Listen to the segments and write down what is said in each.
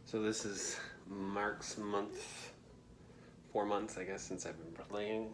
So this is Mark's month, 4 months I guess since I've been playing.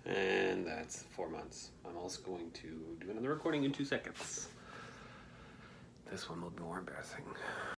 And that's 4 months. I'm also going to do another recording in 2 seconds. This one will be more embarrassing.